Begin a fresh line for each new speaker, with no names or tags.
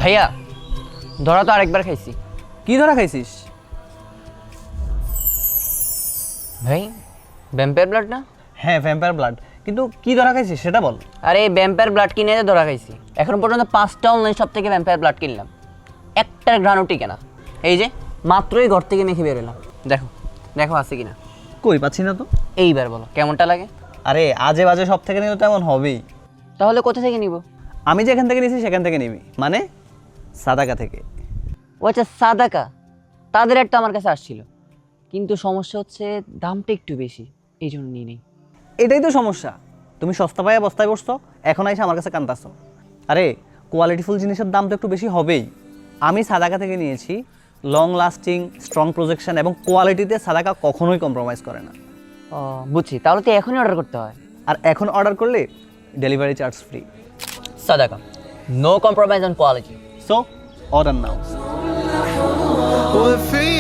ভাইয়া ধরা তো আরেকবার খাইছি।
কি ধরা খাইছিস?
ভাই ভ্যাম্পায়ার ব্লাড না?
হ্যাঁ, ভ্যাম্পায়ার ব্লাড। কিন্তু কি ধরা খাইছিস সেটা বল।
আরে ভ্যাম্পায়ার ব্লাড কিনে এনে ধরা খাইছি। এখন পর্যন্ত 5টা অনলাইন শপ থেকে ভ্যাম্পায়ার ব্লাড কিনলাম, একটার ঘ্রাণও টিকে না। এই যে মাত্রই ঘর থেকে মেখে বেরোলাম, দেখো দেখো আছে কিনা।
কই পাচ্ছি না তো।
এইবার বলো কেমনটা লাগে?
আরে আজে বাজে সব থেকে নিলে তো এমন হবেই।
তাহলে কোথা থেকে নিব?
আমি যেখান থেকে নিয়েছি সেখান থেকে নিবি, মানে সাদাকা থেকে।
ও আচ্ছা, সাদাকা। তাদের একটা আমার কাছে আসছিল, কিন্তু সমস্যা হচ্ছে দামটা একটু বেশি, এই জন্য নিয়ে নেই।
এটাই তো সমস্যা, তুমি সস্তা পাইয়া বস্তায় বসছো, এখন এসে আমার কাছে কান্দাছো। আরে কোয়ালিটিফুল জিনিসের দাম তো একটু বেশি হবেই। আমি সাদাকা থেকে নিয়েছি, লং লাস্টিং, স্ট্রং প্রজেকশন এবং কোয়ালিটিতে সাদাকা কখনোই কম্প্রোমাইজ করে না।
ও বুঝছি, তাহলে তো এখনই অর্ডার করতে হয়।
আর এখন অর্ডার করলে ডেলিভারি চার্জ ফ্রি।
সাদাকা, no compromise on quality.
So order now.
وفي